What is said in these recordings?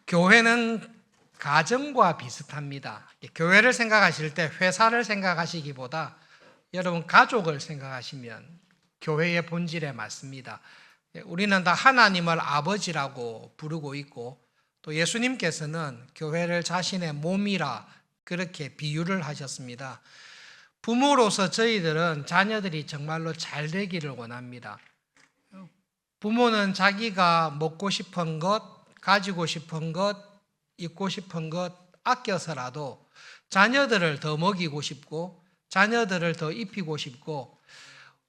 교회는 가정과 비슷합니다. 교회를 생각하실 때 회사를 생각하시기보다 여러분 가족을 생각하시면 교회의 본질에 맞습니다. 우리는 다 하나님을 아버지라고 부르고 있고 또 예수님께서는 교회를 자신의 몸이라 그렇게 비유를 하셨습니다. 부모로서 저희들은 자녀들이 정말로 잘 되기를 원합니다. 부모는 자기가 먹고 싶은 것, 가지고 싶은 것, 입고 싶은 것 아껴서라도 자녀들을 더 먹이고 싶고 자녀들을 더 입히고 싶고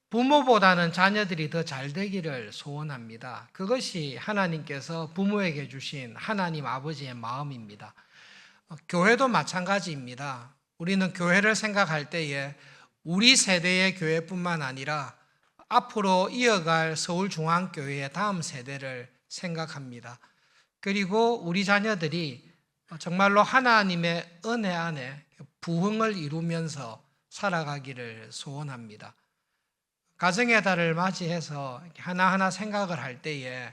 부모보다는 자녀들이 더 잘 되기를 소원합니다. 그것이 하나님께서 부모에게 주신 하나님 아버지의 마음입니다. 교회도 마찬가지입니다. 우리는 교회를 생각할 때에 우리 세대의 교회뿐만 아니라 앞으로 이어갈 서울중앙교회의 다음 세대를 생각합니다. 그리고 우리 자녀들이 정말로 하나님의 은혜 안에 부흥을 이루면서 살아가기를 소원합니다. 가정의 달을 맞이해서 하나하나 생각을 할 때에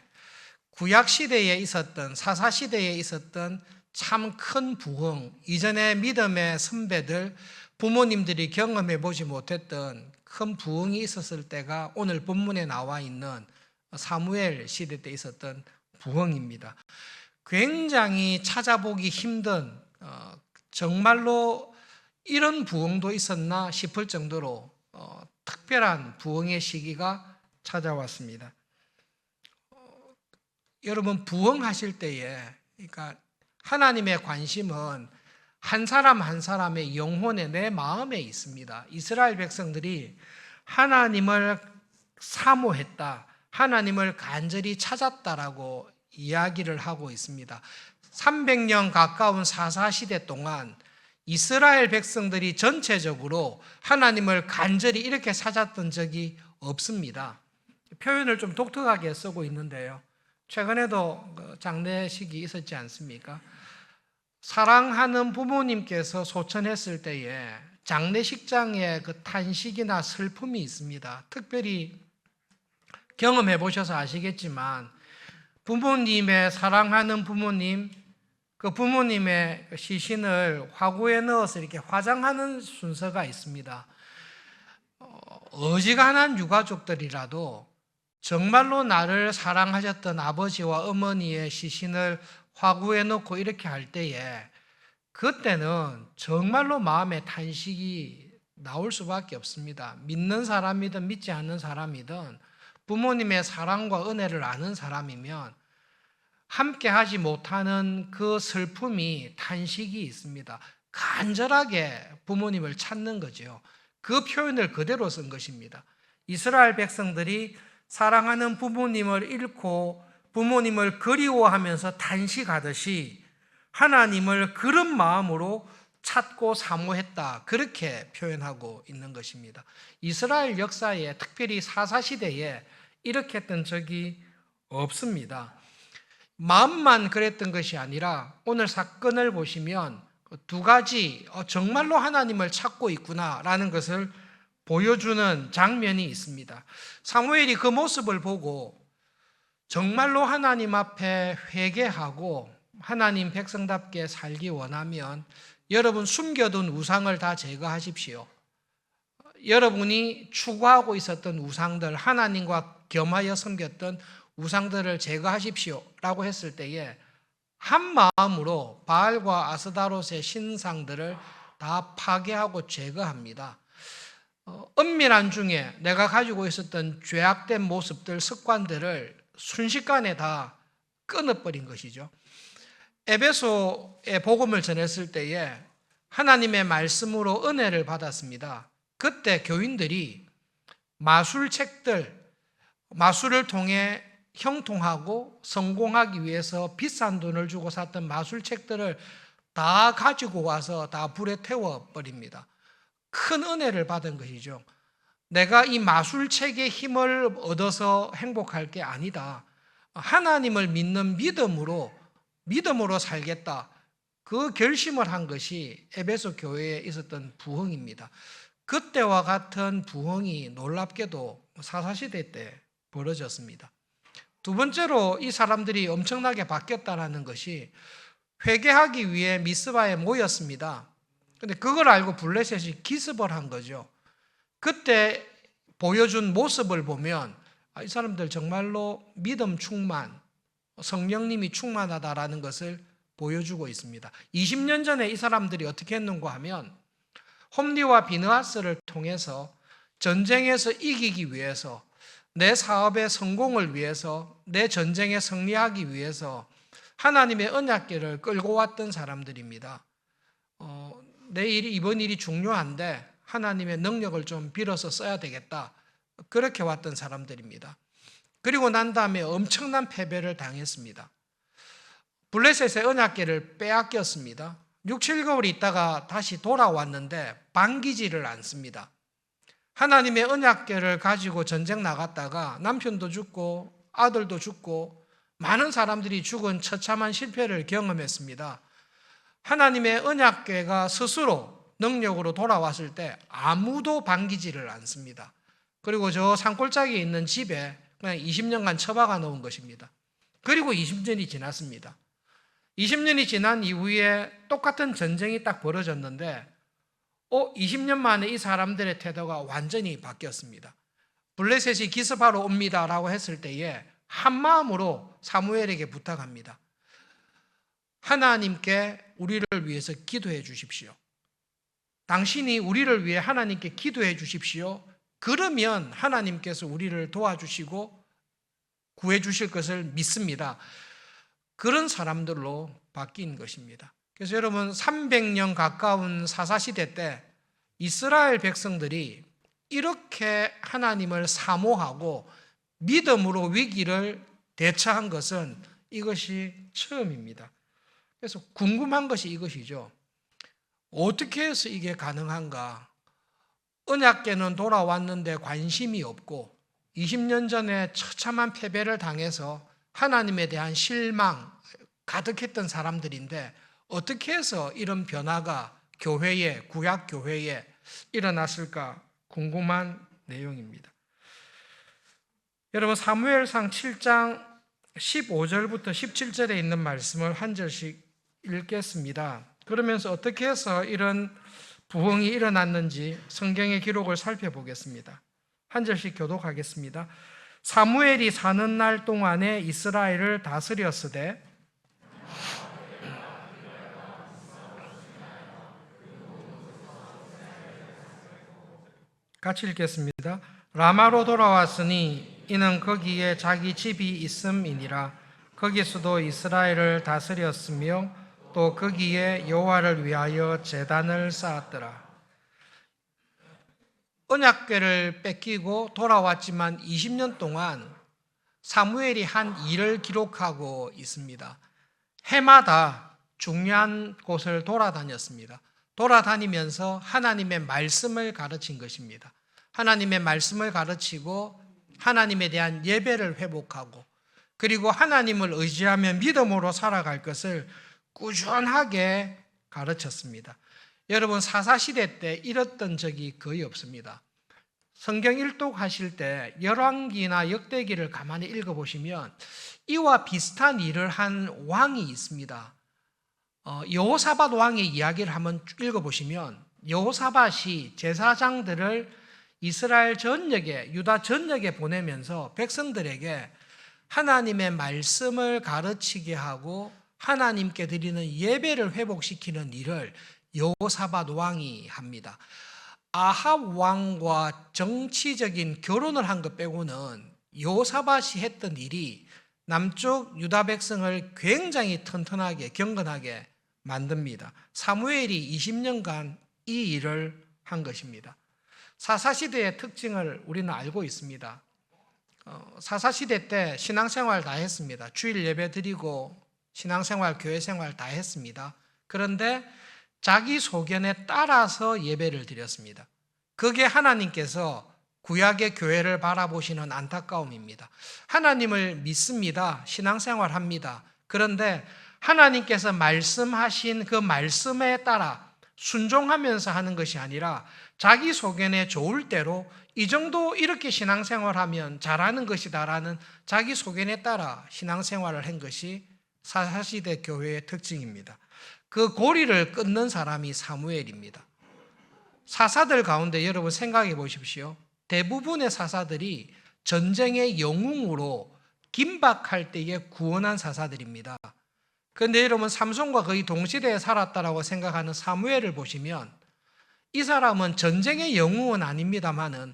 구약시대에 있었던, 사사시대에 있었던 참 큰 부흥, 이전에 믿음의 선배들, 부모님들이 경험해 보지 못했던 큰 부흥이 있었을 때가 오늘 본문에 나와 있는 사무엘 시대 때 있었던 부흥입니다. 굉장히 찾아보기 힘든 정말로 이런 부흥도 있었나 싶을 정도로 특별한 부흥의 시기가 찾아왔습니다. 여러분 부흥하실 때에 그러니까 하나님의 관심은 한 사람 한 사람의 영혼에 내 마음에 있습니다. 이스라엘 백성들이 하나님을 사모했다, 하나님을 간절히 찾았다라고 이야기를 하고 있습니다. 300년 가까운 사사시대 동안 이스라엘 백성들이 전체적으로 하나님을 간절히 이렇게 찾았던 적이 없습니다. 표현을 좀 독특하게 쓰고 있는데요. 최근에도 장례식이 있었지 않습니까? 사랑하는 부모님께서 소천했을 때에 장례식장에 그 탄식이나 슬픔이 있습니다. 특별히 경험해 보셔서 아시겠지만 부모님의 사랑하는 부모님, 그 부모님의 시신을 화구에 넣어서 이렇게 화장하는 순서가 있습니다. 어지간한 유가족들이라도 정말로 나를 사랑하셨던 아버지와 어머니의 시신을 화구에 넣고 이렇게 할 때에 그때는 정말로 마음의 탄식이 나올 수밖에 없습니다. 믿는 사람이든 믿지 않는 사람이든 부모님의 사랑과 은혜를 아는 사람이면 함께 하지 못하는 그 슬픔이 탄식이 있습니다. 간절하게 부모님을 찾는 거죠. 그 표현을 그대로 쓴 것입니다. 이스라엘 백성들이 사랑하는 부모님을 잃고 부모님을 그리워하면서 탄식하듯이 하나님을 그런 마음으로 찾고 사모했다, 그렇게 표현하고 있는 것입니다. 이스라엘 역사에 특별히 사사시대에 이렇게 했던 적이 없습니다. 마음만 그랬던 것이 아니라 오늘 사건을 보시면 두 가지 정말로 하나님을 찾고 있구나라는 것을 보여주는 장면이 있습니다. 사무엘이 그 모습을 보고 정말로 하나님 앞에 회개하고 하나님 백성답게 살기 원하면 여러분 숨겨둔 우상을 다 제거하십시오. 여러분이 추구하고 있었던 우상들, 하나님과 겸하여 섬겼던 우상들을 제거하십시오 라고 했을 때에 한 마음으로 바알과 아스다롯의 신상들을 다 파괴하고 제거합니다. 은밀한 중에 내가 가지고 있었던 죄악된 모습들, 습관들을 순식간에 다 끊어버린 것이죠. 에베소의 복음을 전했을 때에 하나님의 말씀으로 은혜를 받았습니다. 그때 교인들이 마술을 통해 형통하고 성공하기 위해서 비싼 돈을 주고 샀던 마술책들을 다 가지고 와서 다 불에 태워버립니다. 큰 은혜를 받은 것이죠. 내가 이 마술책의 힘을 얻어서 행복할 게 아니다. 하나님을 믿는 믿음으로 살겠다. 그 결심을 한 것이 에베소 교회에 있었던 부흥입니다. 그때와 같은 부흥이 놀랍게도 사사시대 때 벌어졌습니다. 두 번째로 이 사람들이 엄청나게 바뀌었다는 것이 회개하기 위해 미스바에 모였습니다. 근데 그걸 알고 블레셋이 기습을 한 거죠. 그때 보여준 모습을 보면 이 사람들 정말로 믿음 충만, 성령님이 충만하다라는 것을 보여주고 있습니다. 20년 전에 이 사람들이 어떻게 했는가 하면 홈리와 비느하스를 통해서 전쟁에서 이기기 위해서, 내 사업의 성공을 위해서, 내 전쟁에 승리하기 위해서 하나님의 언약궤를 끌고 왔던 사람들입니다. 이번 일이 중요한데 하나님의 능력을 좀 빌어서 써야 되겠다. 그렇게 왔던 사람들입니다. 그리고 난 다음에 엄청난 패배를 당했습니다. 블레셋의 언약궤를 빼앗겼습니다. 6, 7개월 있다가 다시 돌아왔는데 반기지를 않습니다. 하나님의 언약궤를 가지고 전쟁 나갔다가 남편도 죽고 아들도 죽고 많은 사람들이 죽은 처참한 실패를 경험했습니다. 하나님의 언약궤가 스스로 능력으로 돌아왔을 때 아무도 반기지를 않습니다. 그리고 저 산골짜기에 있는 집에 그냥 20년간 처박아 놓은 것입니다. 그리고 20년이 지났습니다. 20년이 지난 이후에 똑같은 전쟁이 딱 벌어졌는데 20년 만에 이 사람들의 태도가 완전히 바뀌었습니다. 블레셋이 기습하러 옵니다라고 했을 때에 한마음으로 사무엘에게 부탁합니다. 하나님께 우리를 위해서 기도해 주십시오. 당신이 우리를 위해 하나님께 기도해 주십시오. 그러면 하나님께서 우리를 도와주시고 구해 주실 것을 믿습니다. 그런 사람들로 바뀐 것입니다. 그래서 여러분 300년 가까운 사사시대 때 이스라엘 백성들이 이렇게 하나님을 사모하고 믿음으로 위기를 대처한 것은 이것이 처음입니다. 그래서 궁금한 것이 이것이죠. 어떻게 해서 이게 가능한가? 언약궤는 돌아왔는데 관심이 없고 20년 전에 처참한 패배를 당해서 하나님에 대한 실망 가득했던 사람들인데 어떻게 해서 이런 변화가 교회에, 구약 교회에 일어났을까 궁금한 내용입니다. 여러분 사무엘상 7장 15절부터 17절에 있는 말씀을 한 절씩 읽겠습니다. 그러면서 어떻게 해서 이런 부흥이 일어났는지 성경의 기록을 살펴보겠습니다. 한 절씩 교독하겠습니다. 사무엘이 사는 날 동안에 이스라엘을 다스렸으되 같이 읽겠습니다. 라마로 돌아왔으니 이는 거기에 자기 집이 있음이니라. 거기서도 이스라엘을 다스렸으며 또 거기에 여호와를 위하여 제단을 쌓았더라. 언약궤를 뺏기고 돌아왔지만 20년 동안 사무엘이 한 일을 기록하고 있습니다. 해마다 중요한 곳을 돌아다녔습니다. 돌아다니면서 하나님의 말씀을 가르친 것입니다. 하나님의 말씀을 가르치고 하나님에 대한 예배를 회복하고 그리고 하나님을 의지하며 믿음으로 살아갈 것을 꾸준하게 가르쳤습니다. 여러분 사사시대 때 이랬던 적이 거의 없습니다. 성경 일독하실 때 열왕기나 역대기를 가만히 읽어보시면 이와 비슷한 일을 한 왕이 있습니다. 여호사밧 왕의 이야기를 한번 읽어보시면 여호사밧이 제사장들을 이스라엘 전역에 유다 전역에 보내면서 백성들에게 하나님의 말씀을 가르치게 하고 하나님께 드리는 예배를 회복시키는 일을 여호사밧 왕이 합니다. 아합 왕과 정치적인 결혼을 한 것 빼고는 여호사밧이 했던 일이 남쪽 유다 백성을 굉장히 튼튼하게 경건하게 만듭니다. 사무엘이 20년간 이 일을 한 것입니다. 사사시대의 특징을 우리는 알고 있습니다. 사사시대 때 신앙생활 다 했습니다. 주일 예배 드리고 신앙생활, 교회생활 다 했습니다. 그런데 자기 소견에 따라서 예배를 드렸습니다. 그게 하나님께서 구약의 교회를 바라보시는 안타까움입니다. 하나님을 믿습니다. 신앙생활 합니다. 그런데 하나님께서 말씀하신 그 말씀에 따라 순종하면서 하는 것이 아니라 자기 소견에 좋을 대로 이 정도 이렇게 신앙생활하면 잘하는 것이다라는 자기 소견에 따라 신앙생활을 한 것이 사사시대 교회의 특징입니다. 그 고리를 끊는 사람이 사무엘입니다. 사사들 가운데 여러분 생각해 보십시오. 대부분의 사사들이 전쟁의 영웅으로 긴박할 때에 구원한 사사들입니다. 그런데 여러분 삼손과 거의 동시대에 살았다라고 생각하는 사무엘을 보시면 이 사람은 전쟁의 영웅은 아닙니다만은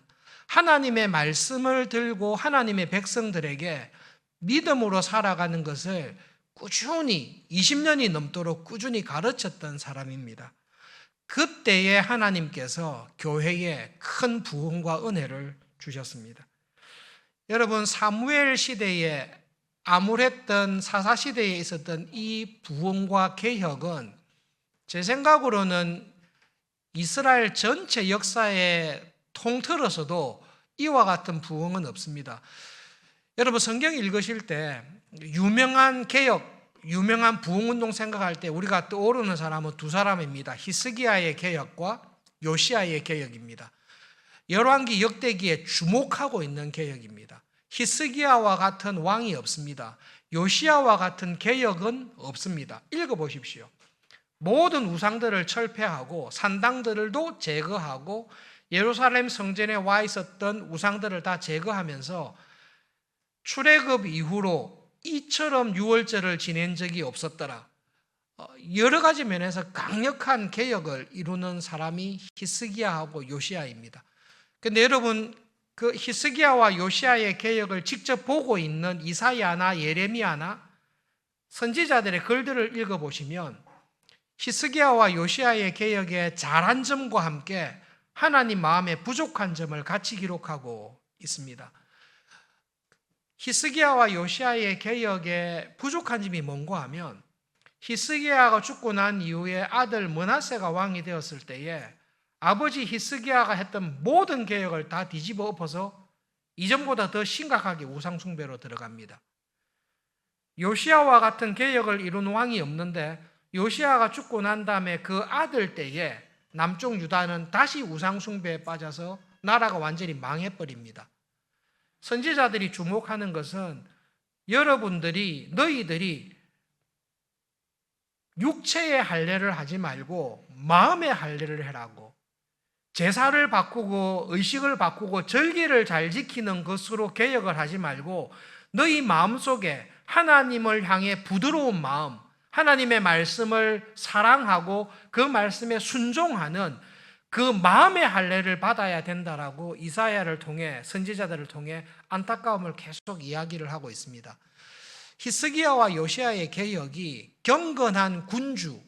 하나님의 말씀을 들고 하나님의 백성들에게 믿음으로 살아가는 것을 꾸준히 20년이 넘도록 꾸준히 가르쳤던 사람입니다. 그때에 하나님께서 교회에 큰 부흥과 은혜를 주셨습니다. 여러분 사무엘 시대에 암울했던 사사시대에 있었던 이 부흥과 개혁은 제 생각으로는 이스라엘 전체 역사에 통틀어서도 이와 같은 부흥은 없습니다. 여러분 성경 읽으실 때 유명한 개혁, 유명한 부흥운동 생각할 때 우리가 떠오르는 사람은 두 사람입니다. 히스기야의 개혁과 요시야의 개혁입니다. 열왕기 역대기에 주목하고 있는 개혁입니다. 히스기야와 같은 왕이 없습니다. 요시야와 같은 개혁은 없습니다. 읽어보십시오. 모든 우상들을 철폐하고 산당들도 제거하고 예루살렘 성전에 와 있었던 우상들을 다 제거하면서 출애굽 이후로 이처럼 유월절을 지낸 적이 없었더라. 여러 가지 면에서 강력한 개혁을 이루는 사람이 히스기야하고 요시야입니다. 그런데 여러분 그 히스기야와 요시야의 개혁을 직접 보고 있는 이사야나 예레미야나 선지자들의 글들을 읽어보시면 히스기야와 요시야의 개혁의 잘한 점과 함께 하나님 마음에 부족한 점을 같이 기록하고 있습니다. 히스기야와 요시야의 개혁에 부족한 점이 뭔가 하면 히스기야가 죽고 난 이후에 아들 므낫세가 왕이 되었을 때에 아버지 히스기야가 했던 모든 개혁을 다 뒤집어 엎어서 이전보다 더 심각하게 우상 숭배로 들어갑니다. 요시야와 같은 개혁을 이룬 왕이 없는데 요시야가 죽고 난 다음에 그 아들 때에 남쪽 유다는 다시 우상 숭배에 빠져서 나라가 완전히 망해버립니다. 선지자들이 주목하는 것은 너희들이 육체의 할례를 하지 말고 마음의 할례를 해라고, 제사를 바꾸고 의식을 바꾸고 절기를 잘 지키는 것으로 개혁을 하지 말고 너희 마음속에 하나님을 향해 부드러운 마음, 하나님의 말씀을 사랑하고 그 말씀에 순종하는 그 마음의 할례를 받아야 된다라고 이사야를 통해 선지자들을 통해 안타까움을 계속 이야기를 하고 있습니다. 히스기야와 요시야의 개혁이 경건한 군주,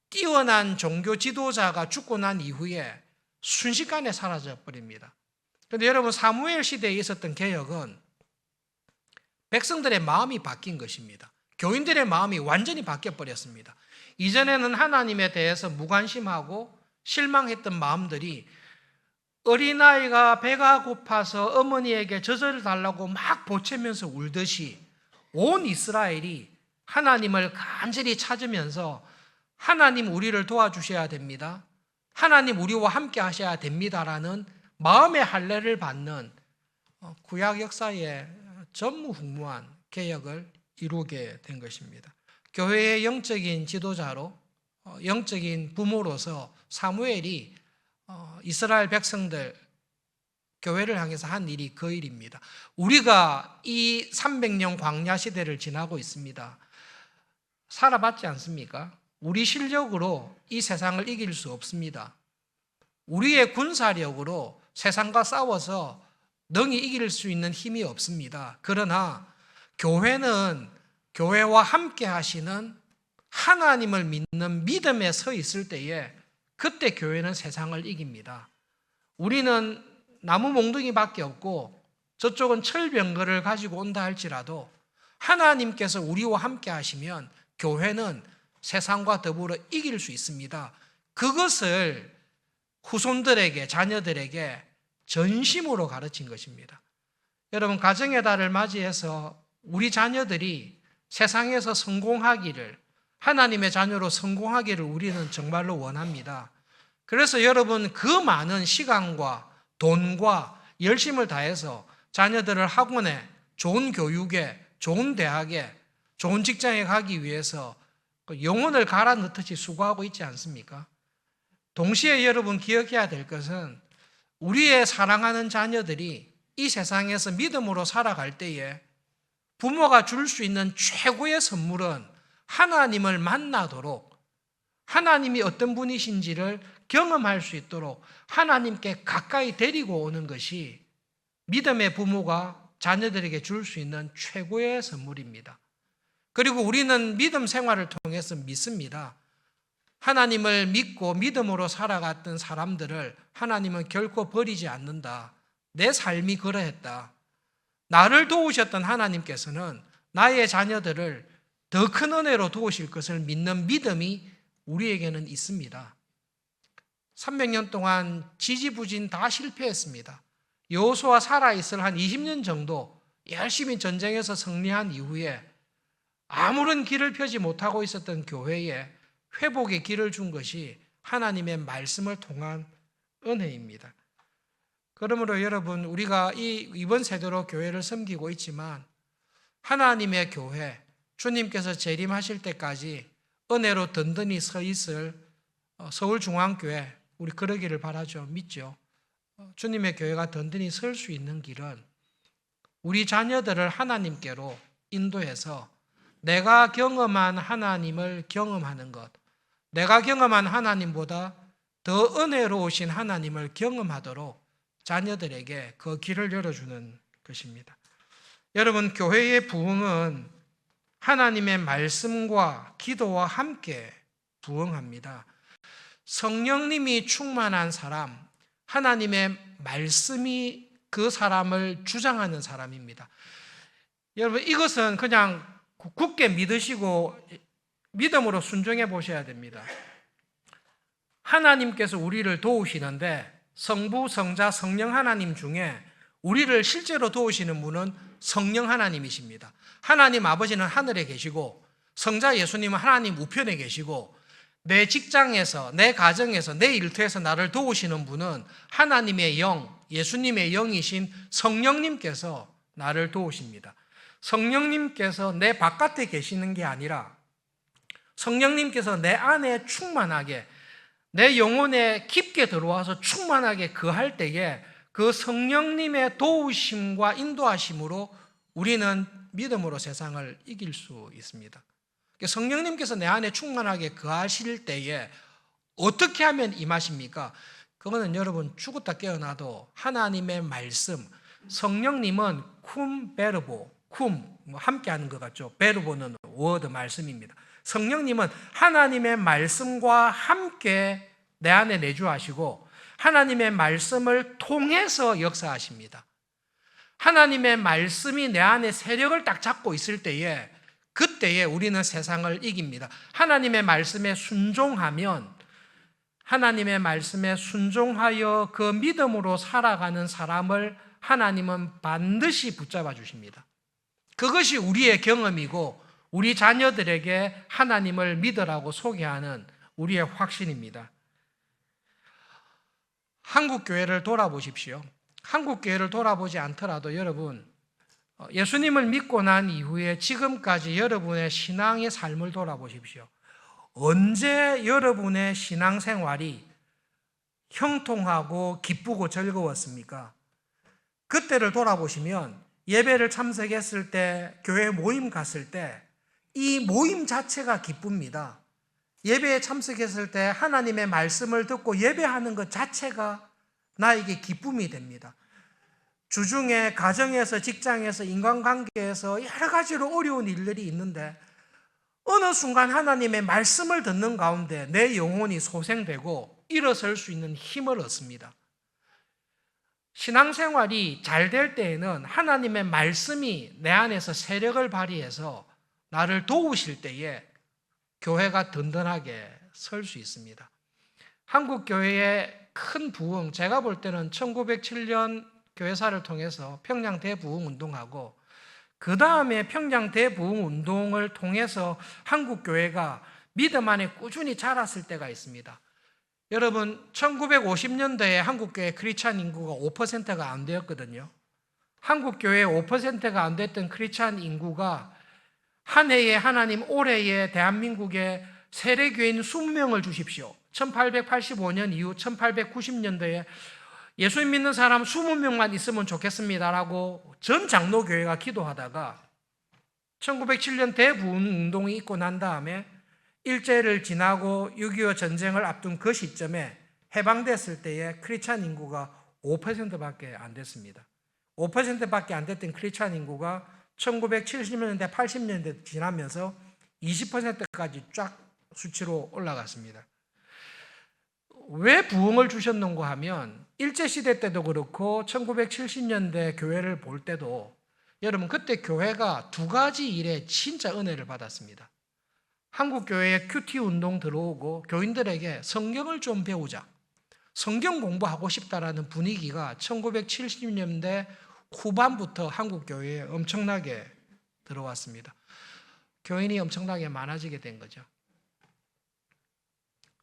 뛰어난 종교 지도자가 죽고 난 이후에 순식간에 사라져 버립니다. 그런데 여러분 사무엘 시대에 있었던 개혁은 백성들의 마음이 바뀐 것입니다. 교인들의 마음이 완전히 바뀌어 버렸습니다. 이전에는 하나님에 대해서 무관심하고 실망했던 마음들이 어린아이가 배가 고파서 어머니에게 젖을 달라고 막 보채면서 울듯이 온 이스라엘이 하나님을 간절히 찾으면서 하나님 우리를 도와주셔야 됩니다. 하나님 우리와 함께 하셔야 됩니다라는 마음의 할례를 받는 구약 역사의 전무후무한 개혁을 이루게 된 것입니다. 교회의 영적인 지도자로 영적인 부모로서 사무엘이 이스라엘 백성들 교회를 향해서 한 일이 그 일입니다. 우리가 이 300년 광야 시대를 지나고 있습니다. 살아봤지 않습니까? 우리 실력으로 이 세상을 이길 수 없습니다. 우리의 군사력으로 세상과 싸워서 능히 이길 수 있는 힘이 없습니다. 그러나 교회는 교회와 함께 하시는 하나님을 믿는 믿음에 서 있을 때에 그때 교회는 세상을 이깁니다. 우리는 나무 몽둥이밖에 없고 저쪽은 철병거를 가지고 온다 할지라도 하나님께서 우리와 함께 하시면 교회는 세상과 더불어 이길 수 있습니다. 그것을 후손들에게, 자녀들에게 전심으로 가르친 것입니다. 여러분, 가정의 달을 맞이해서 우리 자녀들이 세상에서 성공하기를, 하나님의 자녀로 성공하기를 우리는 정말로 원합니다. 그래서 여러분 그 많은 시간과 돈과 열심을 다해서 자녀들을 학원에, 좋은 교육에, 좋은 대학에, 좋은 직장에 가기 위해서 영혼을 갈아 넣듯이 수고하고 있지 않습니까? 동시에 여러분 기억해야 될 것은 우리의 사랑하는 자녀들이 이 세상에서 믿음으로 살아갈 때에 부모가 줄 수 있는 최고의 선물은 하나님을 만나도록, 하나님이 어떤 분이신지를 경험할 수 있도록 하나님께 가까이 데리고 오는 것이 믿음의 부모가 자녀들에게 줄 수 있는 최고의 선물입니다. 그리고 우리는 믿음 생활을 통해서 믿습니다. 하나님을 믿고 믿음으로 살아갔던 사람들을 하나님은 결코 버리지 않는다. 내 삶이 그러했다. 나를 도우셨던 하나님께서는 나의 자녀들을 더 큰 은혜로 도우실 것을 믿는 믿음이 우리에게는 있습니다. 300년 동안 지지부진 다 실패했습니다. 여호수아 살아있을 한 20년 정도 열심히 전쟁에서 승리한 이후에 아무런 길을 펴지 못하고 있었던 교회에 회복의 길을 준 것이 하나님의 말씀을 통한 은혜입니다. 그러므로 여러분, 우리가 이번 세대로 교회를 섬기고 있지만 하나님의 교회, 주님께서 재림하실 때까지 은혜로 든든히 서 있을 서울중앙교회, 우리 그러기를 바라죠. 믿죠. 주님의 교회가 든든히 설 수 있는 길은 우리 자녀들을 하나님께로 인도해서 내가 경험한 하나님을 경험하는 것, 내가 경험한 하나님보다 더 은혜로우신 하나님을 경험하도록 자녀들에게 그 길을 열어주는 것입니다. 여러분, 교회의 부흥은 하나님의 말씀과 기도와 함께 부흥합니다. 성령님이 충만한 사람, 하나님의 말씀이 그 사람을 주장하는 사람입니다. 여러분, 이것은 그냥 굳게 믿으시고 믿음으로 순종해 보셔야 됩니다. 하나님께서 우리를 도우시는데 성부, 성자, 성령 하나님 중에 우리를 실제로 도우시는 분은 성령 하나님이십니다. 하나님 아버지는 하늘에 계시고 성자 예수님은 하나님 우편에 계시고 내 직장에서, 내 가정에서, 내 일터에서 나를 도우시는 분은 하나님의 영, 예수님의 영이신 성령님께서 나를 도우십니다. 성령님께서 내 바깥에 계시는 게 아니라 성령님께서 내 안에 충만하게, 내 영혼에 깊게 들어와서 충만하게 거할 때에 그 성령님의 도우심과 인도하심으로 우리는 믿음으로 세상을 이길 수 있습니다. 성령님께서 내 안에 충만하게 거하실 때에 어떻게 하면 임하십니까? 그거는 여러분 죽었다 깨어나도 하나님의 말씀, 성령님은 쿰 베르보, 쿰 함께하는 것 같죠. 베르보는 워드, 말씀입니다. 성령님은 하나님의 말씀과 함께 내 안에 내주하시고 하나님의 말씀을 통해서 역사하십니다. 하나님의 말씀이 내 안에 세력을 딱 잡고 있을 때에 그때에 우리는 세상을 이깁니다. 하나님의 말씀에 순종하면, 하나님의 말씀에 순종하여 그 믿음으로 살아가는 사람을 하나님은 반드시 붙잡아 주십니다. 그것이 우리의 경험이고 우리 자녀들에게 하나님을 믿으라고 소개하는 우리의 확신입니다. 한국 교회를 돌아보십시오. 한국 교회를 돌아보지 않더라도 여러분, 예수님을 믿고 난 이후에 지금까지 여러분의 신앙의 삶을 돌아보십시오. 언제 여러분의 신앙생활이 형통하고 기쁘고 즐거웠습니까? 그때를 돌아보시면 예배를 참석했을 때, 교회 모임 갔을 때 이 모임 자체가 기쁩니다. 예배에 참석했을 때 하나님의 말씀을 듣고 예배하는 것 자체가 나에게 기쁨이 됩니다. 주중에 가정에서, 직장에서, 인간관계에서 여러 가지로 어려운 일들이 있는데 어느 순간 하나님의 말씀을 듣는 가운데 내 영혼이 소생되고 일어설 수 있는 힘을 얻습니다. 신앙생활이 잘 될 때에는 하나님의 말씀이 내 안에서 세력을 발휘해서 나를 도우실 때에 교회가 든든하게 설 수 있습니다. 한국 교회의 큰 부흥, 제가 볼 때는 1907년 교회사를 통해서 평양 대부흥 운동하고 그 다음에 평양 대부흥 운동을 통해서 한국 교회가 믿음 안에 꾸준히 자랐을 때가 있습니다. 여러분 1950년대에 한국 교회 크리스찬 인구가 5%가 안 되었거든요. 한국 교회 5%가 안 됐던 크리스찬 인구가 한 해에 하나님 올해에 대한민국에 세례교인 20명을 주십시오. 1885년 이후 1890년대에 예수님 믿는 사람 20명만 있으면 좋겠습니다라고 전 장로교회가 기도하다가 1907년 대부흥운동이 있고 난 다음에 일제를 지나고 6.25 전쟁을 앞둔 그 시점에 해방됐을 때에 크리스찬 인구가 5%밖에 안 됐습니다. 5%밖에 안 됐던 크리스찬 인구가 1970년대, 80년대 지나면서 20%까지 쫙 수치로 올라갔습니다. 왜 부흥을 주셨는가 하면 일제시대 때도 그렇고 1970년대 교회를 볼 때도 여러분 그때 교회가 두 가지 일에 진짜 은혜를 받았습니다. 한국 교회에 큐티 운동 들어오고 교인들에게 성경을 좀 배우자, 성경 공부하고 싶다라는 분위기가 1970년대 후반부터 한국 교회에 엄청나게 들어왔습니다. 교인이 엄청나게 많아지게 된 거죠.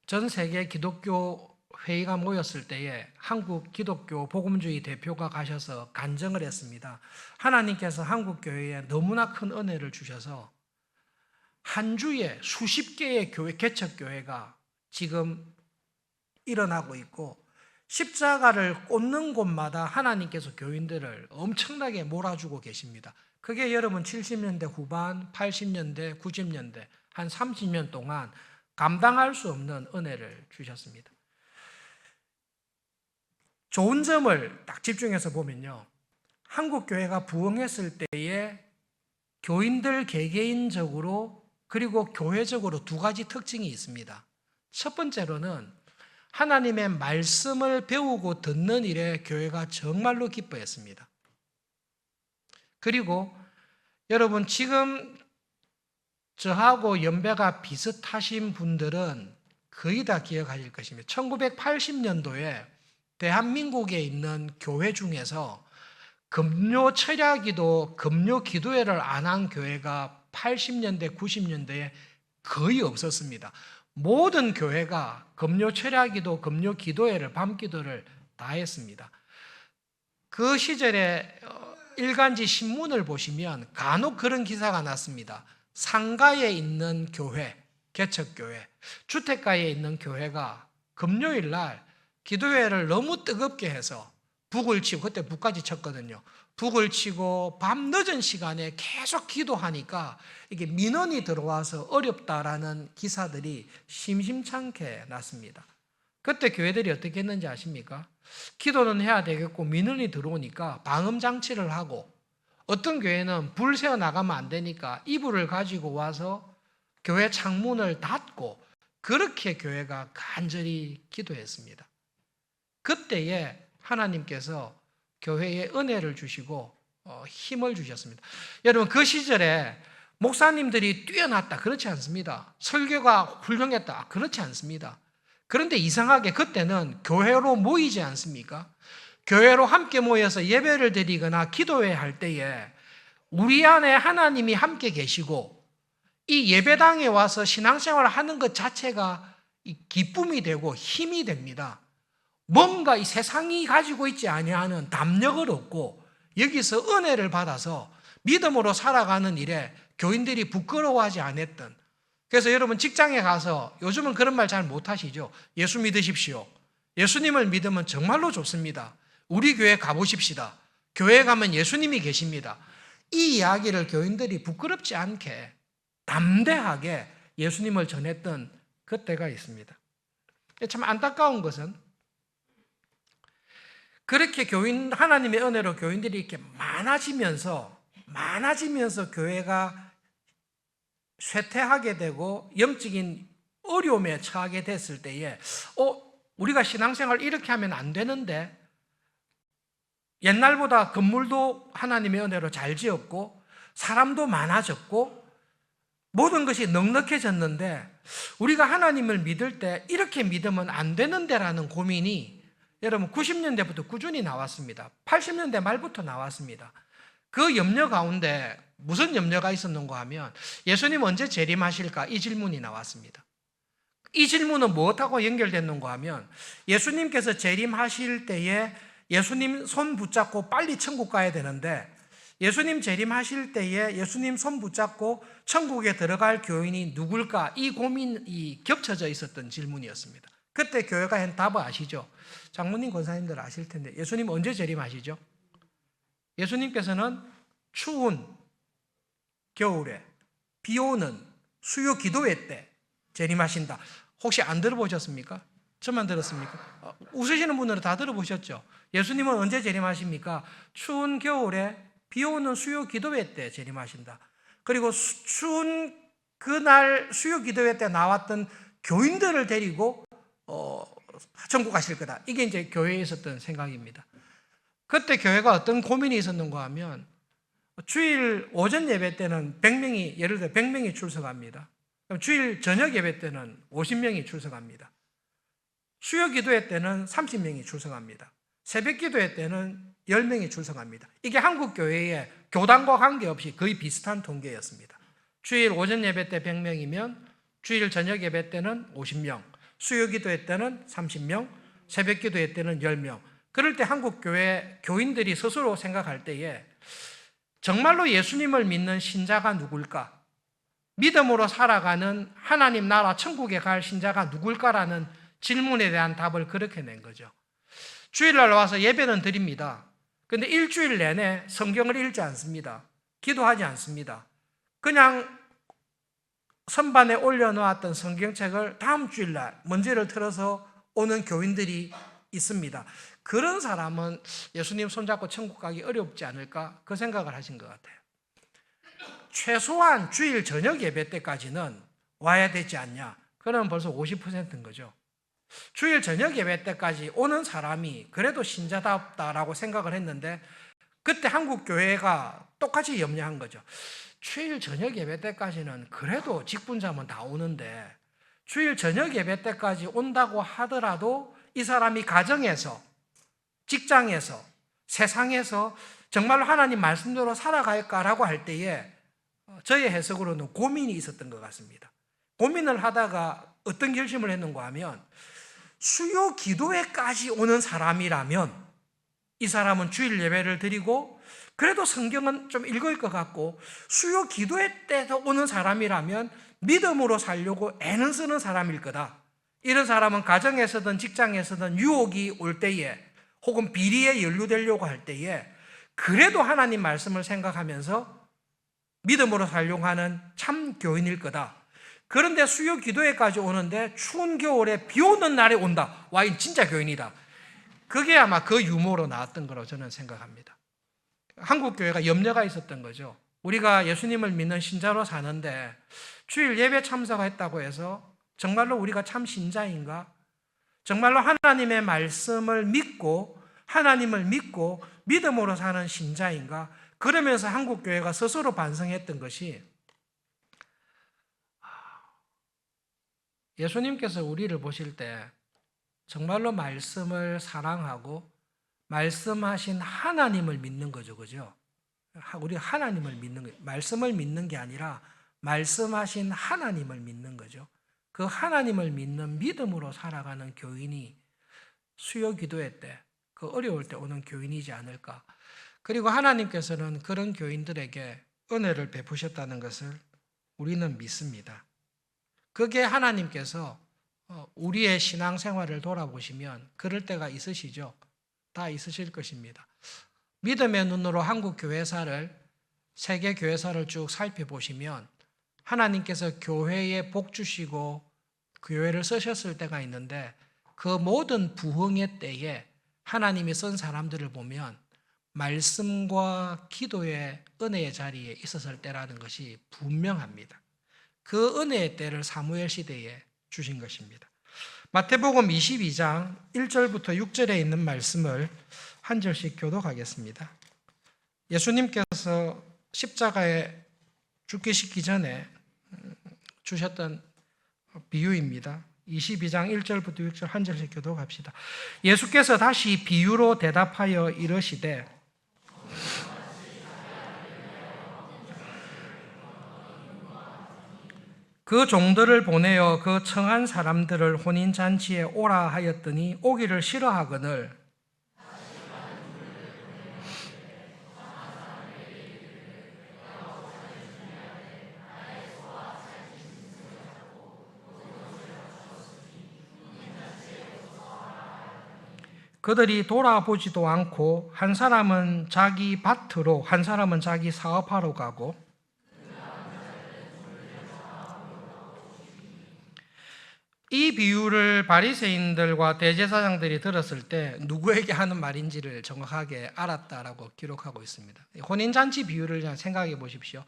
전 세계 기독교 회의가 모였을 때에 한국 기독교 복음주의 대표가 가셔서 간증을 했습니다. 하나님께서 한국 교회에 너무나 큰 은혜를 주셔서 한 주에 수십 개의 교회, 개척교회가 지금 일어나고 있고 십자가를 꽂는 곳마다 하나님께서 교인들을 엄청나게 몰아주고 계십니다. 그게 여러분 70년대 후반, 80년대, 90년대 한 30년 동안 감당할 수 없는 은혜를 주셨습니다. 좋은 점을 딱 집중해서 보면요. 한국 교회가 부흥했을 때에 교인들 개개인적으로 그리고 교회적으로 두 가지 특징이 있습니다. 첫 번째로는 하나님의 말씀을 배우고 듣는 일에 교회가 정말로 기뻐했습니다. 그리고 여러분 지금 저하고 연배가 비슷하신 분들은 거의 다 기억하실 것입니다. 1980년도에 대한민국에 있는 교회 중에서 금요 철야기도, 금요 기도회를 안 한 교회가 80년대, 90년대에 거의 없었습니다. 모든 교회가 금요 철야기도, 금요 기도회를, 밤기도를 다 했습니다. 그 시절에 일간지 신문을 보시면 간혹 그런 기사가 났습니다. 상가에 있는 교회, 개척교회, 주택가에 있는 교회가 금요일 날 기도회를 너무 뜨겁게 해서 북을 치고, 그때 북까지 쳤거든요. 북을 치고 밤 늦은 시간에 계속 기도하니까 이게 민원이 들어와서 어렵다라는 기사들이 심심찮게 났습니다. 그때 교회들이 어떻게 했는지 아십니까? 기도는 해야 되겠고 민원이 들어오니까 방음 장치를 하고 어떤 교회는 불 새어 나가면 안 되니까 이불을 가지고 와서 교회 창문을 닫고 그렇게 교회가 간절히 기도했습니다. 그때에 하나님께서 교회에 은혜를 주시고 힘을 주셨습니다. 여러분 그 시절에 목사님들이 뛰어났다 그렇지 않습니다. 설교가 훌륭했다 그렇지 않습니다. 그런데 이상하게 그때는 교회로 모이지 않습니까? 교회로 함께 모여서 예배를 드리거나 기도회 할 때에 우리 안에 하나님이 함께 계시고 이 예배당에 와서 신앙생활을 하는 것 자체가 기쁨이 되고 힘이 됩니다. 뭔가 이 세상이 가지고 있지 아니하는 담력을 얻고 여기서 은혜를 받아서 믿음으로 살아가는 일에 교인들이 부끄러워하지 않았던, 그래서 여러분 직장에 가서 요즘은 그런 말 잘 못하시죠. 예수 믿으십시오. 예수님을 믿으면 정말로 좋습니다. 우리 교회 가보십시다. 교회 가면 예수님이 계십니다. 이 이야기를 교인들이 부끄럽지 않게 담대하게 예수님을 전했던 그때가 있습니다. 참 안타까운 것은 그렇게 하나님의 은혜로 교인들이 이렇게 많아지면서 교회가 쇠퇴하게 되고 영적인 어려움에 처하게 됐을 때에 우리가 신앙생활 이렇게 하면 안 되는데, 옛날보다 건물도 하나님의 은혜로 잘 지었고 사람도 많아졌고 모든 것이 넉넉해졌는데 우리가 하나님을 믿을 때 이렇게 믿으면 안 되는데라는 고민이 여러분 90년대부터 꾸준히 나왔습니다. 80년대 말부터 나왔습니다. 그 염려 가운데 무슨 염려가 있었는가 하면 예수님 언제 재림하실까? 이 질문이 나왔습니다. 이 질문은 무엇하고 연결됐는가 하면 예수님께서 재림하실 때에 예수님 손 붙잡고 빨리 천국 가야 되는데 예수님 재림하실 때에 예수님 손 붙잡고 천국에 들어갈 교인이 누굴까? 이 고민이 겹쳐져 있었던 질문이었습니다. 그때 교회가 한 답을 아시죠? 장로님, 권사님들 아실 텐데 예수님 언제 재림하시죠? 예수님께서는 추운 겨울에 비 오는 수요 기도회 때 재림하신다. 혹시 안 들어보셨습니까? 저만 들었습니까? 웃으시는 분들은 다 들어보셨죠? 예수님은 언제 재림하십니까? 추운 겨울에 비 오는 수요 기도회 때 재림하신다. 그리고 추운 그날 수요 기도회 때 나왔던 교인들을 데리고 천국 가실 거다. 이게 이제 교회에 있었던 생각입니다. 그때 교회가 어떤 고민이 있었는가 하면 주일 오전 예배 때는 100명이, 예를 들어 100명이 출석합니다. 그럼 주일 저녁 예배 때는 50명이 출석합니다. 수요 기도회 때는 30명이 출석합니다. 새벽 기도회 때는 10명이 출석합니다. 이게 한국 교회의 교단과 관계없이 거의 비슷한 통계였습니다. 주일 오전 예배 때 100명이면 주일 저녁 예배 때는 50명, 수요 기도회 때는 30명, 새벽 기도회 때는 10명. 그럴 때 한국 교회 교인들이 스스로 생각할 때에 정말로 예수님을 믿는 신자가 누굴까? 믿음으로 살아가는 하나님 나라 천국에 갈 신자가 누굴까라는 질문에 대한 답을 그렇게 낸 거죠. 주일날 와서 예배는 드립니다. 그런데 일주일 내내 성경을 읽지 않습니다. 기도하지 않습니다. 그냥 선반에 올려놓았던 성경책을 다음 주일날 먼지를 틀어서 오는 교인들이 있습니다. 그런 사람은 예수님 손잡고 천국 가기 어렵지 않을까? 그 생각을 하신 것 같아요. 최소한 주일 저녁 예배 때까지는 와야 되지 않냐? 그러면 벌써 50%인 거죠. 주일 저녁 예배 때까지 오는 사람이 그래도 신자답다라고 생각을 했는데 그때 한국 교회가 똑같이 염려한 거죠. 주일 저녁 예배 때까지는 그래도 직분자면 다 오는데 주일 저녁 예배 때까지 온다고 하더라도 이 사람이 가정에서, 직장에서, 세상에서 정말로 하나님 말씀대로 살아갈까라고 할 때에 저의 해석으로는 고민이 있었던 것 같습니다. 고민을 하다가 어떤 결심을 했는가 하면 수요 기도회까지 오는 사람이라면 이 사람은 주일 예배를 드리고 그래도 성경은 좀 읽을 것 같고 수요 기도회 때도 오는 사람이라면 믿음으로 살려고 애는 쓰는 사람일 거다. 이런 사람은 가정에서든 직장에서든 유혹이 올 때에 혹은 비리에 연루되려고 할 때에 그래도 하나님 말씀을 생각하면서 믿음으로 살려고 하는 참 교인일 거다. 그런데 수요 기도회까지 오는데 추운 겨울에 비 오는 날에 온다. 와, 이 진짜 교인이다. 그게 아마 그 유머로 나왔던 거라고 저는 생각합니다. 한국 교회가 염려가 있었던 거죠. 우리가 예수님을 믿는 신자로 사는데 주일 예배 참석했다고 해서 정말로 우리가 참 신자인가? 정말로 하나님의 말씀을 믿고 하나님을 믿고 믿음으로 사는 신자인가? 그러면서 한국 교회가 스스로 반성했던 것이 예수님께서 우리를 보실 때 정말로 말씀을 사랑하고 말씀하신 하나님을 믿는 거죠. 그죠? 우리 하나님을 믿는 거예요. 말씀을 믿는 게 아니라 말씀하신 하나님을 믿는 거죠. 그 하나님을 믿는 믿음으로 살아가는 교인이 수요 기도회 때, 그 어려울 때 오는 교인이지 않을까. 그리고 하나님께서는 그런 교인들에게 은혜를 베푸셨다는 것을 우리는 믿습니다. 그게 하나님께서 우리의 신앙생활을 돌아보시면 그럴 때가 있으시죠. 다 있으실 것입니다. 믿음의 눈으로 한국 교회사를, 세계 교회사를 쭉 살펴보시면 하나님께서 교회에 복 주시고 교회를 쓰셨을 때가 있는데 그 모든 부흥의 때에 하나님이 쓴 사람들을 보면 말씀과 기도의 은혜의 자리에 있었을 때라는 것이 분명합니다. 그 은혜의 때를 사무엘 시대에 주신 것입니다. 마태복음 22장 1절부터 6절에 있는 말씀을 한 절씩 교독하겠습니다. 예수님께서 십자가에 죽기시기 전에 주셨던 비유입니다. 22장 1절부터 6절 한 절씩 교독합시다. 예수께서 다시 비유로 대답하여 이르시되 그 종들을 보내어 그 청한 사람들을 혼인잔치에 오라 하였더니 오기를 싫어하거늘 그들이 돌아보지도 않고 한 사람은 자기 밭으로 한 사람은 자기 사업하러 가고 이 비유를 바리새인들과 대제사장들이 들었을 때 누구에게 하는 말인지를 정확하게 알았다라고 기록하고 있습니다. 혼인잔치 비유를 그냥 생각해 보십시오.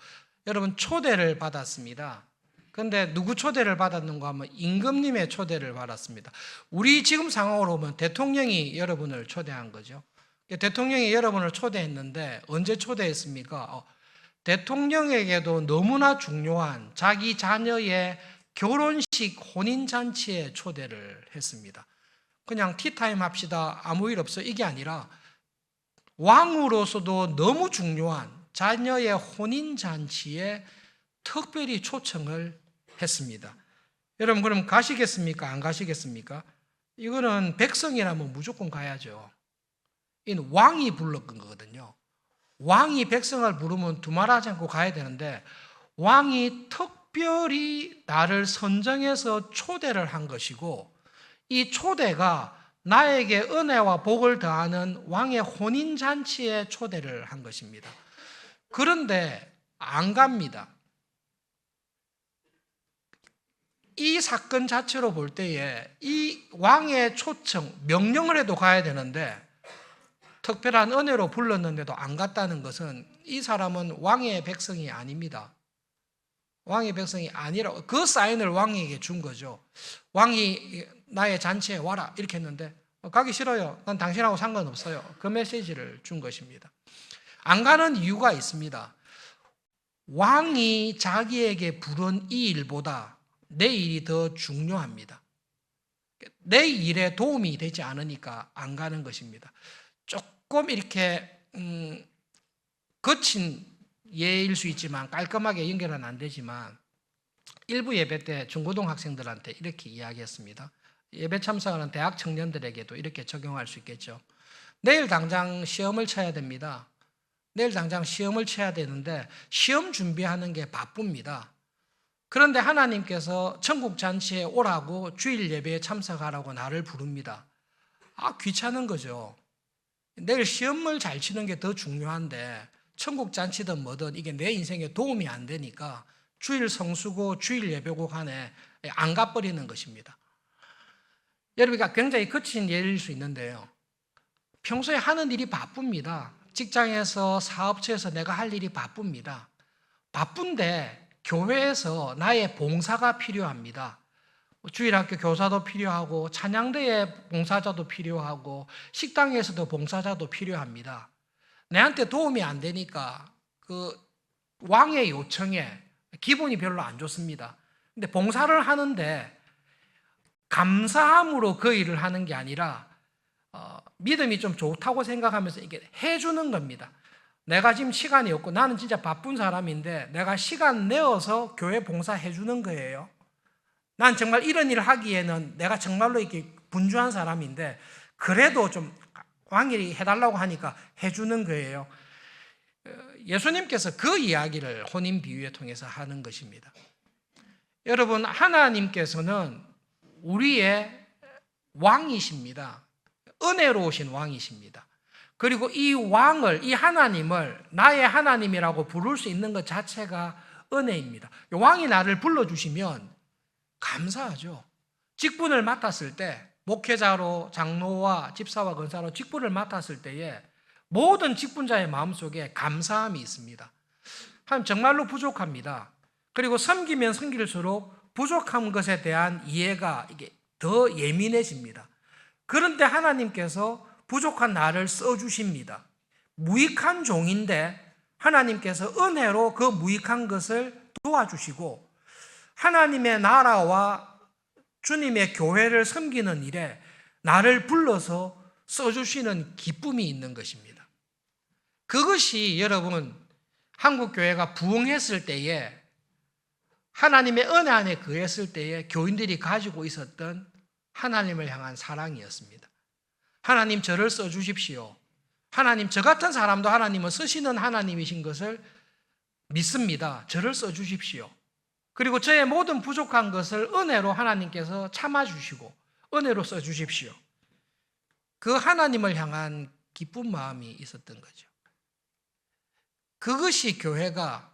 여러분 초대를 받았습니다. 그런데 누구 초대를 받았는가 하면 임금님의 초대를 받았습니다. 우리 지금 상황으로 보면 대통령이 여러분을 초대한 거죠. 대통령이 여러분을 초대했는데 언제 초대했습니까? 대통령에게도 너무나 중요한 자기 자녀의 결혼식 혼인잔치에 초대를 했습니다. 그냥 티타임 합시다 아무 일 없어 이게 아니라 왕으로서도 너무 중요한 자녀의 혼인잔치에 특별히 초청을 했습니다. 여러분 그럼 가시겠습니까? 안 가시겠습니까? 이거는 백성이라면 무조건 가야죠. 이는 왕이 불렀던 거거든요. 왕이 백성을 부르면 두말하지 않고 가야 되는데 왕이 특별히 나를 선정해서 초대를 한 것이고 이 초대가 나에게 은혜와 복을 더하는 왕의 혼인잔치에 초대를 한 것입니다. 그런데 안 갑니다. 이 사건 자체로 볼 때에 이 왕의 초청, 명령을 해도 가야 되는데 특별한 은혜로 불렀는데도 안 갔다는 것은 이 사람은 왕의 백성이 아닙니다. 왕의 백성이 아니라 그 사인을 왕에게 준 거죠. 왕이 나의 잔치에 와라 이렇게 했는데 가기 싫어요. 난 당신하고 상관없어요. 그 메시지를 준 것입니다. 안 가는 이유가 있습니다. 왕이 자기에게 부른 이 일보다 내 일이 더 중요합니다. 내 일에 도움이 되지 않으니까 안 가는 것입니다. 조금 이렇게 거친 예일 수 있지만 깔끔하게 연결은 안 되지만 일부 예배 때 중고등 학생들한테 이렇게 이야기했습니다. 예배 참석하는 대학 청년들에게도 이렇게 적용할 수 있겠죠. 내일 당장 시험을 쳐야 됩니다. 내일 당장 시험을 쳐야 되는데 시험 준비하는 게 바쁩니다. 그런데 하나님께서 천국 잔치에 오라고 주일 예배에 참석하라고 나를 부릅니다. 귀찮은 거죠. 내일 시험을 잘 치는 게 더 중요한데 천국 잔치든 뭐든 이게 내 인생에 도움이 안 되니까 주일 성수고 주일 예배고 간에 안 가버리는 것입니다. 여러분이 굉장히 거친 예일 수 있는데요. 평소에 하는 일이 바쁩니다. 직장에서 사업처에서 내가 할 일이 바쁩니다. 바쁜데 교회에서 나의 봉사가 필요합니다. 주일학교 교사도 필요하고 찬양대의 봉사자도 필요하고 식당에서도 봉사자도 필요합니다. 내한테 도움이 안 되니까 그 왕의 요청에 기분이 별로 안 좋습니다. 근데 봉사를 하는데 감사함으로 그 일을 하는 게 아니라 믿음이 좀 좋다고 생각하면서 이게 해주는 겁니다. 내가 지금 시간이 없고 나는 진짜 바쁜 사람인데 내가 시간 내어서 교회 봉사해 주는 거예요. 난 정말 이런 일을 하기에는 내가 정말로 이렇게 분주한 사람인데 그래도 좀 왕일이 해달라고 하니까 해주는 거예요. 예수님께서 그 이야기를 혼인 비유에 통해서 하는 것입니다. 여러분 하나님께서는 우리의 왕이십니다. 은혜로우신 왕이십니다. 그리고 이 왕을, 이 하나님을 나의 하나님이라고 부를 수 있는 것 자체가 은혜입니다. 왕이 나를 불러주시면 감사하죠. 직분을 맡았을 때 목회자로 장로와 집사와 권사로 직분을 맡았을 때에 모든 직분자의 마음속에 감사함이 있습니다. 하나님 정말로 부족합니다. 그리고 섬기면 섬길수록 부족한 것에 대한 이해가 이게 더 예민해집니다. 그런데 하나님께서 부족한 나를 써주십니다. 무익한 종인데 하나님께서 은혜로 그 무익한 것을 도와주시고 하나님의 나라와 주님의 교회를 섬기는 일에 나를 불러서 써주시는 기쁨이 있는 것입니다. 그것이 여러분 한국교회가 부흥했을 때에 하나님의 은혜 안에 거했을 때에 교인들이 가지고 있었던 하나님을 향한 사랑이었습니다. 하나님 저를 써주십시오. 하나님 저 같은 사람도 하나님은 쓰시는 하나님이신 것을 믿습니다. 저를 써주십시오. 그리고 저의 모든 부족한 것을 은혜로 하나님께서 참아주시고 은혜로 써주십시오. 그 하나님을 향한 기쁜 마음이 있었던 거죠. 그것이 교회가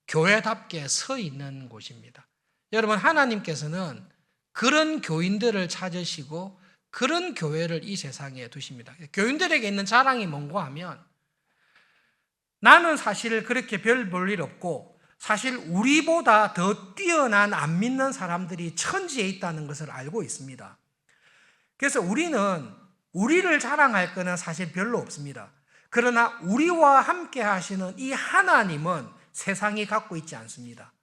교회답게 서 있는 곳입니다. 여러분, 하나님께서는 그런 교인들을 찾으시고 그런 교회를 이 세상에 두십니다. 교인들에게 있는 자랑이 뭔가 하면 나는 사실 그렇게 별 볼 일 없고 사실 우리보다 더 뛰어난 안 믿는 사람들이 천지에 있다는 것을 알고 있습니다. 그래서 우리는 우리를 자랑할 거는 사실 별로 없습니다. 그러나 우리와 함께 하시는 이 하나님은 세상이 갖고 있지 않습니다.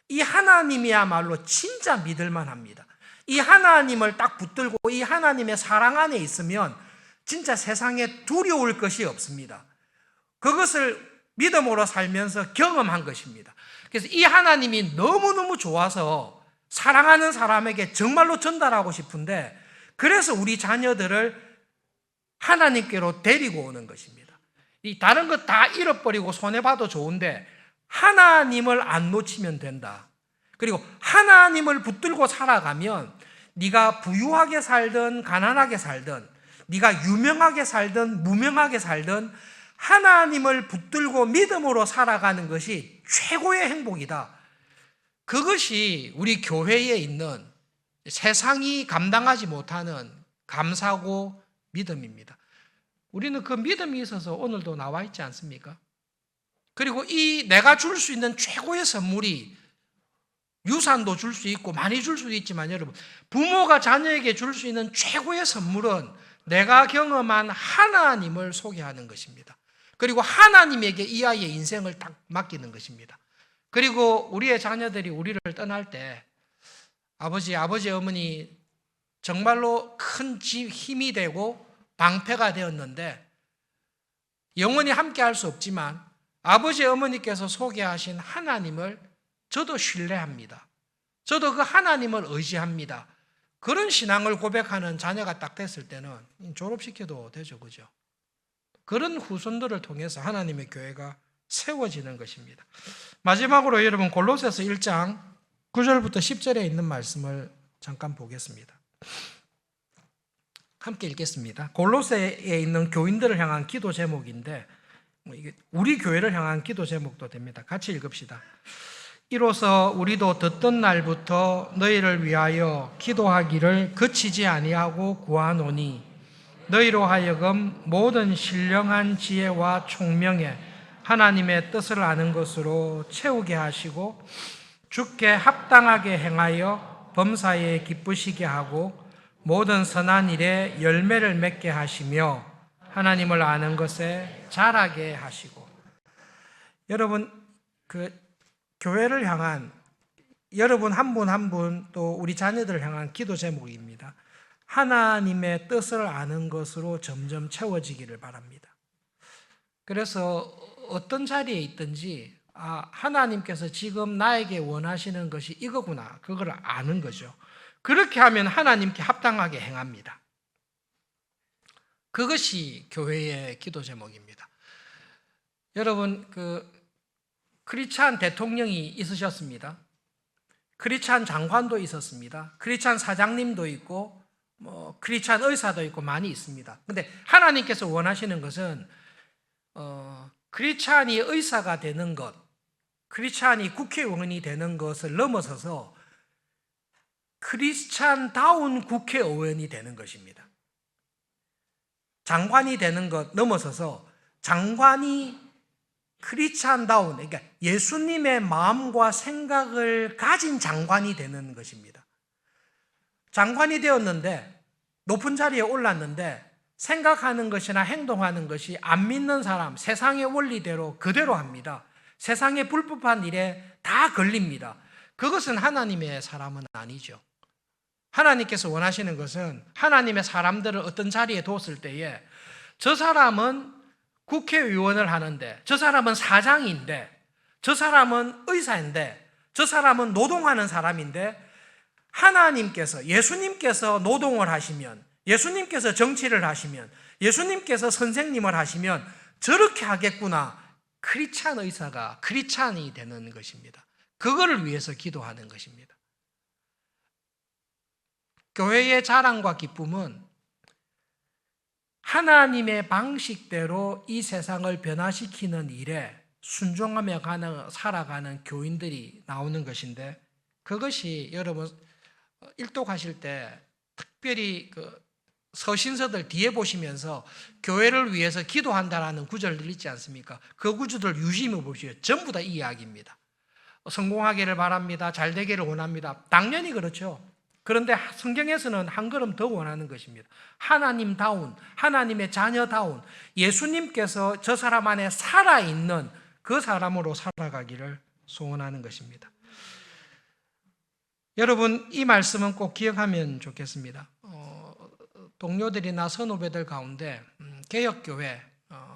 이 하나님이야말로 진짜 믿을만 합니다. 이 하나님을 딱 붙들고 이 하나님의 사랑 안에 있으면 진짜 세상에 두려울 것이 없습니다. 그것을 믿음으로 살면서 경험한 것입니다. 그래서 이 하나님이 너무너무 좋아서 사랑하는 사람에게 정말로 전달하고 싶은데 그래서 우리 자녀들을 하나님께로 데리고 오는 것입니다. 이 다른 것 다 잃어버리고 손해봐도 좋은데 하나님을 안 놓치면 된다. 그리고 하나님을 붙들고 살아가면 네가 부유하게 살든 가난하게 살든 네가 유명하게 살든 무명하게 살든 하나님을 붙들고 믿음으로 살아가는 것이 최고의 행복이다. 그것이 우리 교회에 있는 세상이 감당하지 못하는 감사고 믿음입니다. 우리는 그 믿음이 있어서 오늘도 나와 있지 않습니까? 그리고 이 내가 줄 수 있는 최고의 선물이 유산도 줄 수 있고 많이 줄 수도 있지만 여러분, 부모가 자녀에게 줄 수 있는 최고의 선물은 내가 경험한 하나님을 소개하는 것입니다. 그리고 하나님에게 이 아이의 인생을 딱 맡기는 것입니다. 그리고 우리의 자녀들이 우리를 떠날 때 아버지, 어머니 정말로 큰 힘이 되고 방패가 되었는데 영원히 함께 할 수 없지만 아버지, 어머니께서 소개하신 하나님을 저도 신뢰합니다. 저도 그 하나님을 의지합니다. 그런 신앙을 고백하는 자녀가 딱 됐을 때는 졸업시켜도 되죠, 그죠? 그런 후손들을 통해서 하나님의 교회가 세워지는 것입니다. 마지막으로 여러분 골로새서 1장 9절부터 10절에 있는 말씀을 잠깐 보겠습니다. 함께 읽겠습니다. 골로새에 있는 교인들을 향한 기도 제목인데 우리 교회를 향한 기도 제목도 됩니다. 같이 읽읍시다. 이로써 우리도 듣던 날부터 너희를 위하여 기도하기를 그치지 아니하고 구하노니 너희로 하여금 모든 신령한 지혜와 총명에 하나님의 뜻을 아는 것으로 채우게 하시고 주께 합당하게 행하여 범사에 기쁘시게 하고 모든 선한 일에 열매를 맺게 하시며 하나님을 아는 것에 자라게 하시고. 여러분, 그 교회를 향한 여러분 한 분 한 분 또 우리 자녀들을 향한 기도 제목입니다. 하나님의 뜻을 아는 것으로 점점 채워지기를 바랍니다. 그래서 어떤 자리에 있든지 하나님께서 지금 나에게 원하시는 것이 이거구나, 그걸 아는 거죠. 그렇게 하면 하나님께 합당하게 행합니다. 그것이 교회의 기도 제목입니다. 여러분, 크리스찬 대통령이 있으셨습니다. 크리스찬 장관도 있었습니다. 크리스찬 사장님도 있고 크리스찬 의사도 있고 많이 있습니다. 근데 하나님께서 원하시는 것은 크리스찬이 의사가 되는 것, 크리스찬이 국회의원이 되는 것을 넘어서서 크리스찬다운 국회의원이 되는 것입니다. 장관이 되는 것 넘어서서 장관이 크리스찬다운, 그러니까 예수님의 마음과 생각을 가진 장관이 되는 것입니다. 장관이 되었는데 높은 자리에 올랐는데 생각하는 것이나 행동하는 것이 안 믿는 사람, 세상의 원리대로 그대로 합니다. 세상의 불법한 일에 다 걸립니다. 그것은 하나님의 사람은 아니죠. 하나님께서 원하시는 것은 하나님의 사람들을 어떤 자리에 뒀을 때에 저 사람은 국회의원을 하는데, 저 사람은 사장인데, 저 사람은 의사인데, 저 사람은 노동하는 사람인데 하나님께서, 예수님께서 노동을 하시면, 예수님께서 정치를 하시면, 예수님께서 선생님을 하시면 저렇게 하겠구나. 크리스찬 의사가 크리스찬이 되는 것입니다. 그거를 위해서 기도하는 것입니다. 교회의 자랑과 기쁨은 하나님의 방식대로 이 세상을 변화시키는 일에 순종하며 살아가는 교인들이 나오는 것인데, 그것이 여러분 일독하실 때 특별히 서신서들 뒤에 보시면서 교회를 위해서 기도한다라는 구절들 있지 않습니까? 그 구절들 유심히 보시오. 전부 다 이 이야기입니다. 성공하기를 바랍니다. 잘 되기를 원합니다. 당연히 그렇죠. 그런데 성경에서는 한 걸음 더 원하는 것입니다. 하나님다운, 하나님의 자녀다운, 예수님께서 저 사람 안에 살아있는 그 사람으로 살아가기를 소원하는 것입니다. 여러분, 이 말씀은 꼭 기억하면 좋겠습니다. 동료들이나 선후배들 가운데 개혁교회,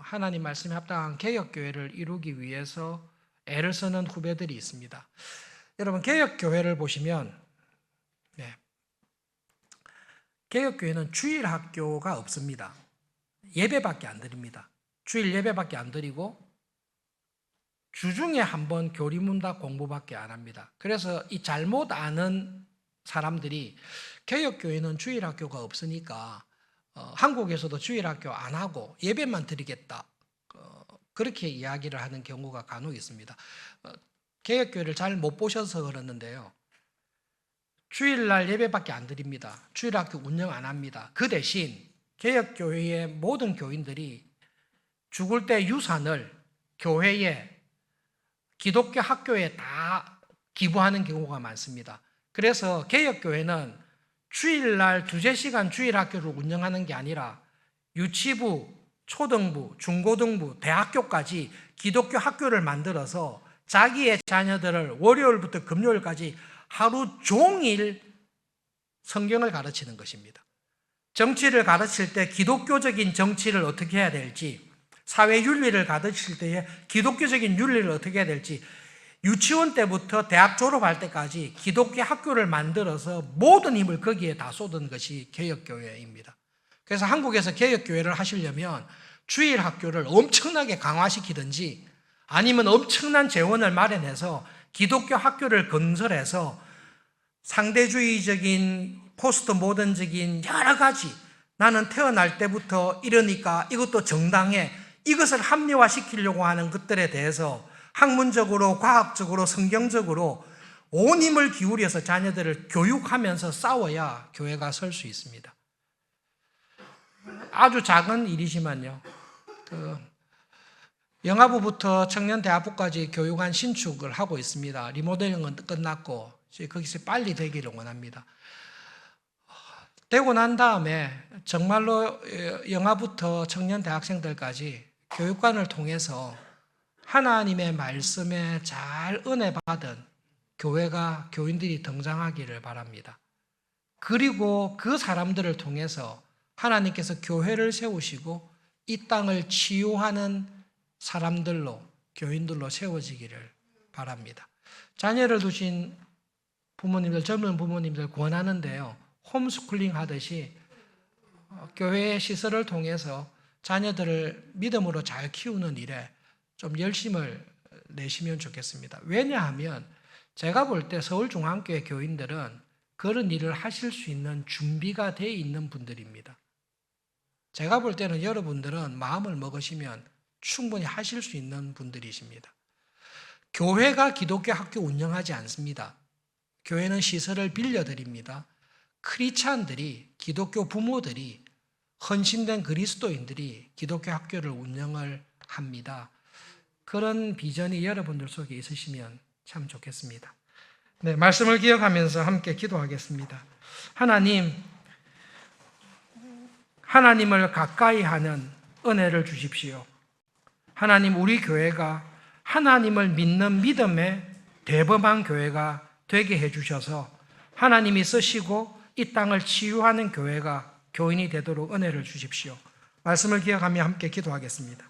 하나님 말씀에 합당한 개혁교회를 이루기 위해서 애를 쓰는 후배들이 있습니다. 여러분, 개혁교회를 보시면 개혁교회는 주일학교가 없습니다. 예배밖에 안 드립니다. 주일 예배밖에 안 드리고 주중에 한 번 교리문답 공부밖에 안 합니다. 그래서 이 잘못 아는 사람들이 개혁교회는 주일학교가 없으니까 한국에서도 주일학교 안 하고 예배만 드리겠다, 그렇게 이야기를 하는 경우가 간혹 있습니다. 개혁교회를 잘 못 보셔서 그러는데요, 주일날 예배밖에 안 드립니다. 주일학교 운영 안 합니다. 그 대신 개혁교회의 모든 교인들이 죽을 때 유산을 교회에, 기독교 학교에 다 기부하는 경우가 많습니다. 그래서 개혁교회는 주일날 2~3시간 주일학교를 운영하는 게 아니라 유치부, 초등부, 중고등부, 대학교까지 기독교 학교를 만들어서 자기의 자녀들을 월요일부터 금요일까지 하루 종일 성경을 가르치는 것입니다. 정치를 가르칠 때 기독교적인 정치를 어떻게 해야 될지, 사회 윤리를 가르칠 때에 기독교적인 윤리를 어떻게 해야 될지, 유치원 때부터 대학 졸업할 때까지 기독교 학교를 만들어서 모든 힘을 거기에 다 쏟은 것이 개혁교회입니다. 그래서 한국에서 개혁교회를 하시려면 주일 학교를 엄청나게 강화시키든지 아니면 엄청난 재원을 마련해서 기독교 학교를 건설해서 상대주의적인 포스트 모던적인 여러 가지, 나는 태어날 때부터 이러니까 이것도 정당해, 이것을 합리화시키려고 하는 것들에 대해서 학문적으로, 과학적으로, 성경적으로 온 힘을 기울여서 자녀들을 교육하면서 싸워야 교회가 설 수 있습니다. 아주 작은 일이지만요, 영아부부터 청년대학부까지 교육원 신축을 하고 있습니다. 리모델링은 끝났고 거기서 빨리 되기를 원합니다. 되고 난 다음에 정말로 영아부터 청년대학생들까지 교육관을 통해서 하나님의 말씀에 잘 은혜 받은 교회가, 교인들이 등장하기를 바랍니다. 그리고 그 사람들을 통해서 하나님께서 교회를 세우시고 이 땅을 치유하는 사람들로, 교인들로 세워지기를 바랍니다. 자녀를 두신 부모님들, 젊은 부모님들 권하는데요, 홈스쿨링 하듯이 교회의 시설을 통해서 자녀들을 믿음으로 잘 키우는 일에 좀 열심을 내시면 좋겠습니다. 왜냐하면 제가 볼 때 서울중앙교회 교인들은 그런 일을 하실 수 있는 준비가 되어 있는 분들입니다. 제가 볼 때는 여러분들은 마음을 먹으시면 충분히 하실 수 있는 분들이십니다. 교회가 기독교 학교 운영하지 않습니다. 교회는 시설을 빌려드립니다. 크리스찬들이, 기독교 부모들이, 헌신된 그리스도인들이 기독교 학교를 운영을 합니다. 그런 비전이 여러분들 속에 있으시면 참 좋겠습니다. 네, 말씀을 기억하면서 함께 기도하겠습니다. 하나님을 가까이 하는 은혜를 주십시오. 하나님, 우리 교회가 하나님을 믿는 믿음의 대범한 교회가 되게 해주셔서 하나님이 쓰시고 이 땅을 치유하는 교회가, 교인이 되도록 은혜를 주십시오. 말씀을 기억하며 함께 기도하겠습니다.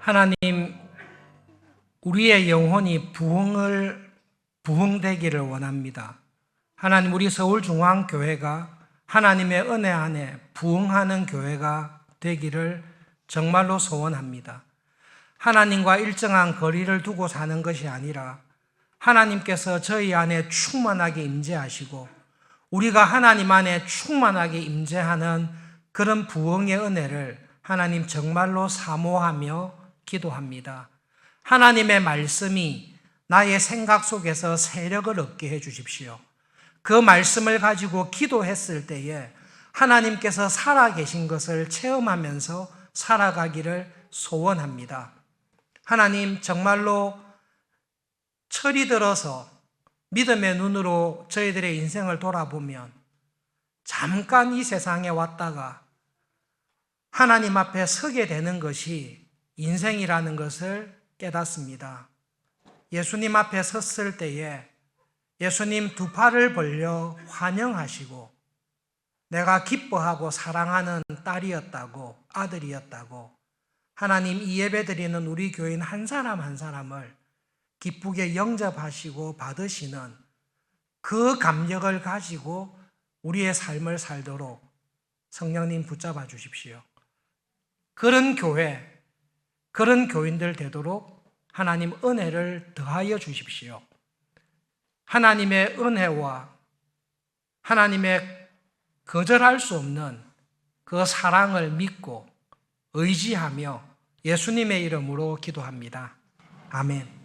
하나님, 우리의 영혼이 부흥되기를 원합니다. 하나님, 우리 서울중앙교회가 하나님의 은혜 안에 부흥하는 교회가 되기를 정말로 소원합니다. 하나님과 일정한 거리를 두고 사는 것이 아니라 하나님께서 저희 안에 충만하게 임재하시고 우리가 하나님 안에 충만하게 임재하는 그런 부흥의 은혜를 하나님 정말로 사모하며 기도합니다. 하나님의 말씀이 나의 생각 속에서 세력을 얻게 해 주십시오. 그 말씀을 가지고 기도했을 때에 하나님께서 살아계신 것을 체험하면서 살아가기를 소원합니다. 하나님, 정말로 철이 들어서 믿음의 눈으로 저희들의 인생을 돌아보면 잠깐 이 세상에 왔다가 하나님 앞에 서게 되는 것이 인생이라는 것을 깨닫습니다. 예수님 앞에 섰을 때에 예수님 두 팔을 벌려 환영하시고 내가 기뻐하고 사랑하는 딸이었다고, 아들이었다고, 하나님, 이 예배 드리는 우리 교인 한 사람 한 사람을 기쁘게 영접하시고 받으시는 그 감격을 가지고 우리의 삶을 살도록 성령님 붙잡아 주십시오. 그런 교회, 그런 교인들 되도록 하나님 은혜를 더하여 주십시오. 하나님의 은혜와 하나님의 거절할 수 없는 그 사랑을 믿고 의지하며 예수님의 이름으로 기도합니다. 아멘.